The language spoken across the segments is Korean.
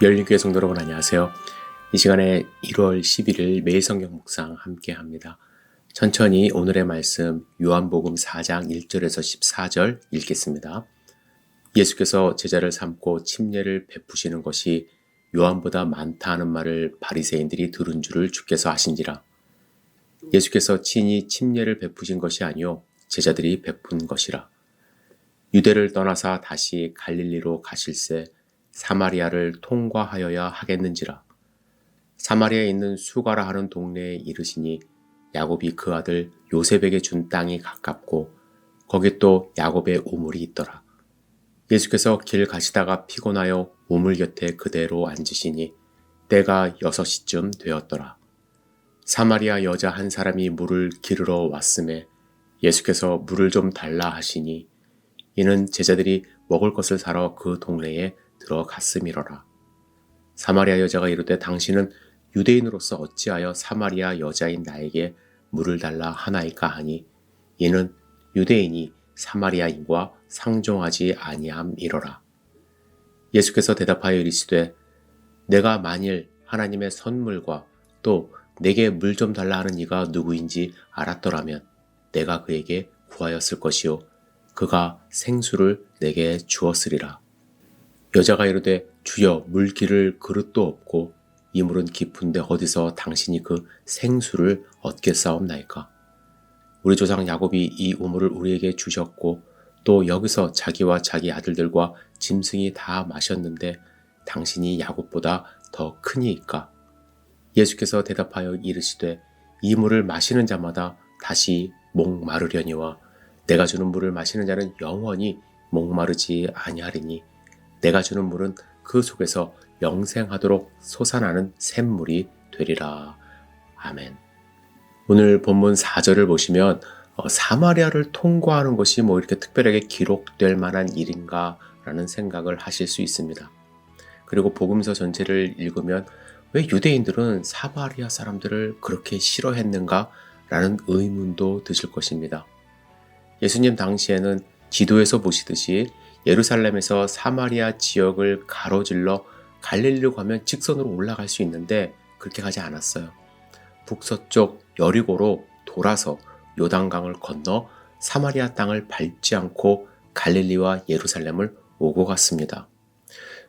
열린교회 성도 여러분 안녕하세요. 이 시간에 1월 11일 매일 성경 묵상 함께 합니다. 천천히 오늘의 말씀 요한복음 4장 1절에서 14절 읽겠습니다. 예수께서 제자를 삼고 침례를 베푸시는 것이 요한보다 많다 하는 말을 바리새인들이 들은 줄을 주께서 아신지라. 예수께서 친히 침례를 베푸신 것이 아니요 제자들이 베푼 것이라. 유대를 떠나사 다시 갈릴리로 가실새 사마리아를 통과하여야 하겠는지라. 사마리아에 있는 수가라 하는 동네에 이르시니 야곱이 그 아들 요셉에게 준 땅이 가깝고 거기 또 야곱의 우물이 있더라. 예수께서 길 가시다가 피곤하여 우물 곁에 그대로 앉으시니 때가 6시쯤 되었더라. 사마리아 여자 한 사람이 물을 기르러 왔음에 예수께서 물을 좀 달라 하시니 이는 제자들이 먹을 것을 사러 그 동네에 들어갔음이로라. 사마리아 여자가 이르되 당신은 유대인으로서 어찌하여 사마리아 여자인 나에게 물을 달라 하나이까 하니 이는 유대인이 사마리아인과 상종하지 아니함이로라. 예수께서 대답하여 이르시되 내가 만일 하나님의 선물과 또 내게 물 좀 달라 하는 이가 누구인지 알았더라면 내가 그에게 구하였을 것이요 그가 생수를 내게 주었으리라. 여자가 이르되 주여 물 기를 그릇도 없고 이 물은 깊은데 어디서 당신이 그 생수를 얻겠사옵나이까. 우리 조상 야곱이 이 우물을 우리에게 주셨고 또 여기서 자기와 자기 아들들과 짐승이 다 마셨는데 당신이 야곱보다 더 크니이까. 예수께서 대답하여 이르시되 이 물을 마시는 자마다 다시 목마르려니와 내가 주는 물을 마시는 자는 영원히 목마르지 아니하리니 내가 주는 물은 그 속에서 영생하도록 솟아나는 샘물이 되리라. 아멘. 오늘 본문 4절을 보시면 사마리아를 통과하는 것이 이렇게 특별하게 기록될 만한 일인가 라는 생각을 하실 수 있습니다. 그리고 복음서 전체를 읽으면 왜 유대인들은 사마리아 사람들을 그렇게 싫어했는가 라는 의문도 드실 것입니다. 예수님 당시에는 지도에서 보시듯이 예루살렘에서 사마리아 지역을 가로질러 갈릴리로 가면 직선으로 올라갈 수 있는데 그렇게 가지 않았어요. 북서쪽 여리고로 돌아서 요단강을 건너 사마리아 땅을 밟지 않고 갈릴리와 예루살렘을 오고 갔습니다.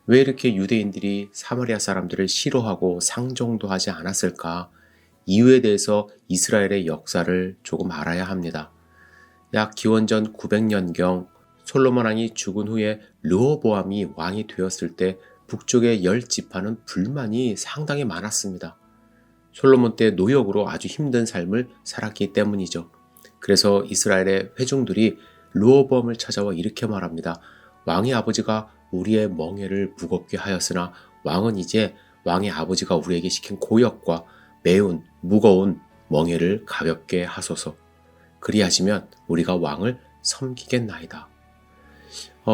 왜 이렇게 유대인들이 사마리아 사람들을 싫어하고 상종도 하지 않았을까? 이유에 대해서 이스라엘의 역사를 조금 알아야 합니다. 약 기원전 900년경 솔로몬 왕이 죽은 후에 르호보암이 왕이 되었을 때 북쪽의 10지파는 불만이 상당히 많았습니다. 솔로몬 때 노역으로 아주 힘든 삶을 살았기 때문이죠. 그래서 이스라엘의 회중들이 르호보암을 찾아와 이렇게 말합니다. 왕의 아버지가 우리의 멍에를 무겁게 하였으나 왕은 이제 왕의 아버지가 우리에게 시킨 고역과 매운 무거운 멍에를 가볍게 하소서. 그리하시면 우리가 왕을 섬기겠나이다.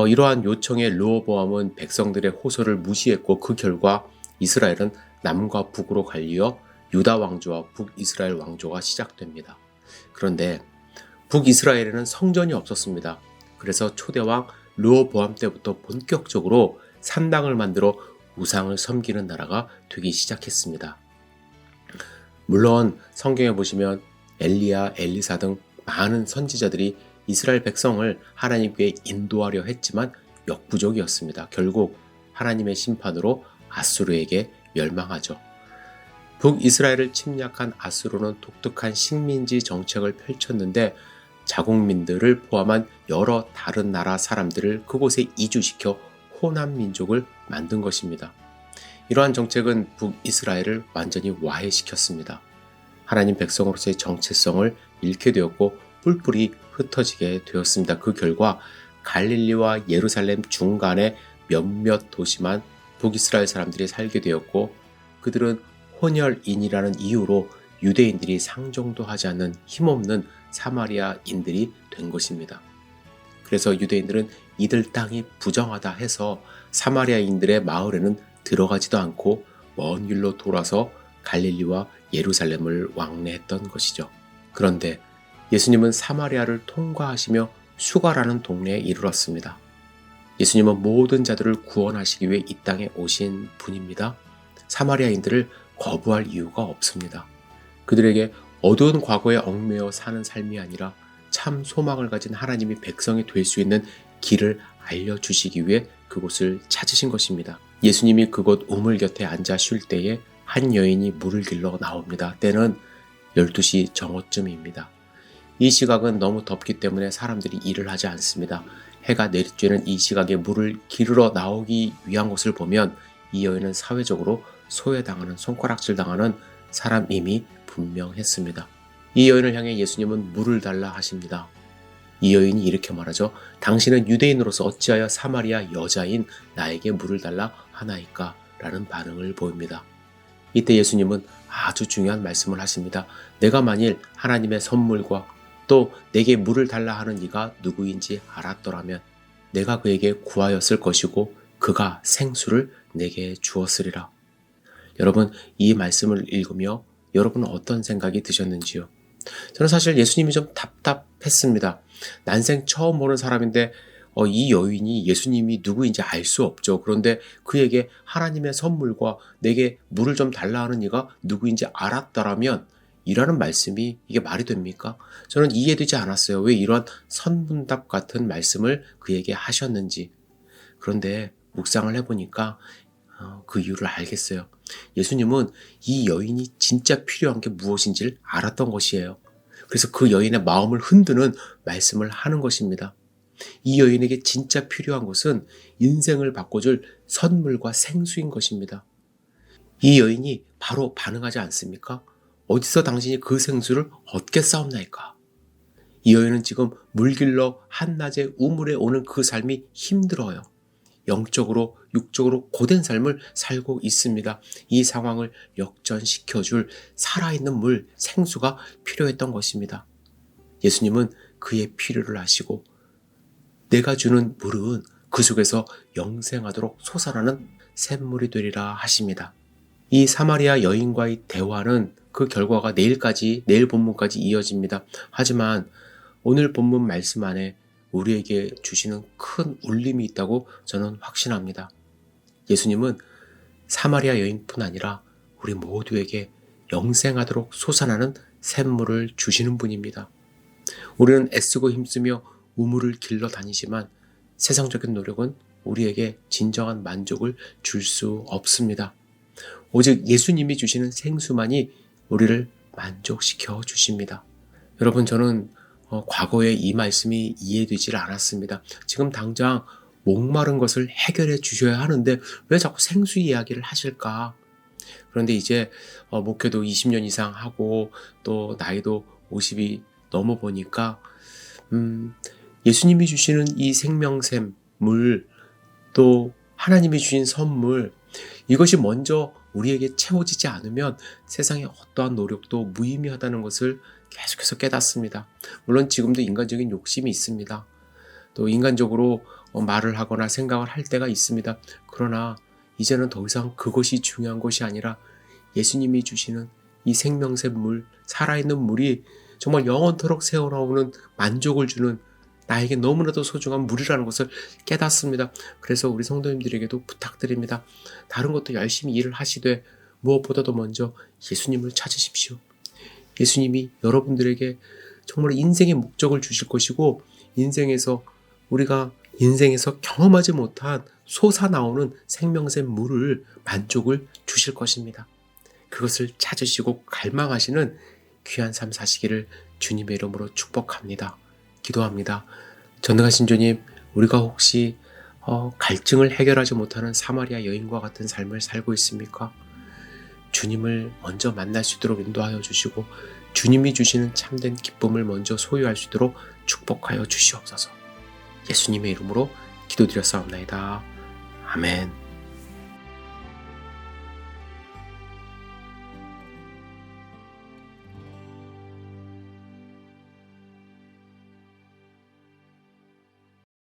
이러한 요청에 르호보암은 백성들의 호소를 무시했고 그 결과 이스라엘은 남과 북으로 갈리어 유다 왕조와 북이스라엘 왕조가 시작됩니다. 그런데 북이스라엘에는 성전이 없었습니다. 그래서 초대왕 르호보암 때부터 본격적으로 산당을 만들어 우상을 섬기는 나라가 되기 시작했습니다. 물론 성경에 보시면 엘리야, 엘리사 등 많은 선지자들이 이스라엘 백성을 하나님께 인도하려 했지만 역부족이었습니다. 결국 하나님의 심판으로 아수르에게 멸망하죠. 북이스라엘을 침략한 아수르는 독특한 식민지 정책을 펼쳤는데 자국민들을 포함한 여러 다른 나라 사람들을 그곳에 이주시켜 호남 민족을 만든 것입니다. 이러한 정책은 북이스라엘을 완전히 와해시켰습니다. 하나님 백성으로서의 정체성을 잃게 되었고 뿔뿔이 흩어지게 되었습니다. 그 결과 갈릴리와 예루살렘 중간에 몇몇 도시만 북이스라엘 사람들이 살게 되었고 그들은 혼혈인이라는 이유로 유대인들이 상종도 하지 않는 힘없는 사마리아인들이 된 것입니다. 그래서 유대인들은 이들 땅이 부정하다 해서 사마리아인들의 마을에는 들어가지도 않고 먼 길로 돌아서 갈릴리와 예루살렘을 왕래했던 것이죠. 그런데 예수님은 사마리아를 통과하시며 수가라는 동네에 이르렀습니다. 예수님은 모든 자들을 구원하시기 위해 이 땅에 오신 분입니다. 사마리아인들을 거부할 이유가 없습니다. 그들에게 어두운 과거에 얽매여 사는 삶이 아니라 참 소망을 가진 하나님이 백성이 될 수 있는 길을 알려주시기 위해 그곳을 찾으신 것입니다. 예수님이 그곳 우물 곁에 앉아 쉴 때에 한 여인이 물을 길러 나옵니다. 때는 12시 정오쯤입니다. 이 시각은 너무 덥기 때문에 사람들이 일을 하지 않습니다. 해가 내리쬐는 이 시각에 물을 기르러 나오기 위한 것을 보면 이 여인은 사회적으로 소외당하는, 손가락질 당하는 사람임이 분명했습니다. 이 여인을 향해 예수님은 물을 달라 하십니다. 이 여인이 이렇게 말하죠. 당신은 유대인으로서 어찌하여 사마리아 여자인 나에게 물을 달라 하나이까? 라는 반응을 보입니다. 이때 예수님은 아주 중요한 말씀을 하십니다. 내가 만일 하나님의 선물과 또 내게 물을 달라 하는 이가 누구인지 알았더라면 내가 그에게 구하였을 것이고 그가 생수를 내게 주었으리라. 여러분, 이 말씀을 읽으며 여러분은 어떤 생각이 드셨는지요? 저는 사실 예수님이 좀 답답했습니다. 난생 처음 보는 사람인데 이 여인이 예수님이 누구인지 알 수 없죠. 그런데 그에게 하나님의 선물과 내게 물을 좀 달라 하는 이가 누구인지 알았더라면 이라는 말씀이 이게 말이 됩니까? 저는 이해되지 않았어요. 왜 이러한 선문답 같은 말씀을 그에게 하셨는지. 그런데 묵상을 해보니까 그 이유를 알겠어요. 예수님은 이 여인이 진짜 필요한 게 무엇인지를 알았던 것이에요. 그래서 그 여인의 마음을 흔드는 말씀을 하는 것입니다. 이 여인에게 진짜 필요한 것은 인생을 바꿔줄 선물과 생수인 것입니다. 이 여인이 바로 반응하지 않습니까? 어디서 당신이 그 생수를 얻겠사옵나이까? 이 여인은 지금 물길러 한낮에 우물에 오는 그 삶이 힘들어요. 영적으로 육적으로 고된 삶을 살고 있습니다. 이 상황을 역전시켜줄 살아있는 물, 생수가 필요했던 것입니다. 예수님은 그의 필요를 아시고 내가 주는 물은 그 속에서 영생하도록 솟아나는 샘물이 되리라 하십니다. 이 사마리아 여인과의 대화는 그 결과가 내일 본문까지 이어집니다. 하지만 오늘 본문 말씀 안에 우리에게 주시는 큰 울림이 있다고 저는 확신합니다. 예수님은 사마리아 여인뿐 아니라 우리 모두에게 영생하도록 솟아나는 샘물을 주시는 분입니다. 우리는 애쓰고 힘쓰며 우물을 길러 다니지만 세상적인 노력은 우리에게 진정한 만족을 줄 수 없습니다. 오직 예수님이 주시는 생수만이 우리를 만족시켜 주십니다. 여러분, 저는 과거에 이 말씀이 이해되질 않았습니다. 지금 당장 목마른 것을 해결해 주셔야 하는데 왜 자꾸 생수 이야기를 하실까? 그런데 이제 목회도 20년 이상 하고 또 나이도 50이 넘어 보니까 예수님이 주시는 이 생명샘 물, 또 하나님이 주신 선물, 이것이 먼저 우리에게 채워지지 않으면 세상의 어떠한 노력도 무의미하다는 것을 계속해서 깨닫습니다. 물론 지금도 인간적인 욕심이 있습니다. 또 인간적으로 말을 하거나 생각을 할 때가 있습니다. 그러나 이제는 더 이상 그것이 중요한 것이 아니라 예수님이 주시는 이 생명샘 물, 살아있는 물이 정말 영원토록 새어나오는 만족을 주는 나에게 너무나도 소중한 물이라는 것을 깨닫습니다. 그래서 우리 성도님들에게도 부탁드립니다. 다른 것도 열심히 일을 하시되 무엇보다도 먼저 예수님을 찾으십시오. 예수님이 여러분들에게 정말 인생의 목적을 주실 것이고 우리가 인생에서 경험하지 못한 솟아나오는 생명샘 물을 만족을 주실 것입니다. 그것을 찾으시고 갈망하시는 귀한 삶 사시기를 주님의 이름으로 축복합니다. 기도합니다. 전능하신 주님, 우리가 혹시 갈증을 해결하지 못하는 사마리아 여인과 같은 삶을 살고 있습니까? 주님을 먼저 만날 수 있도록 인도하여 주시고 주님이 주시는 참된 기쁨을 먼저 소유할 수 있도록 축복하여 주시옵소서. 예수님의 이름으로 기도드렸사옵나이다. 아멘.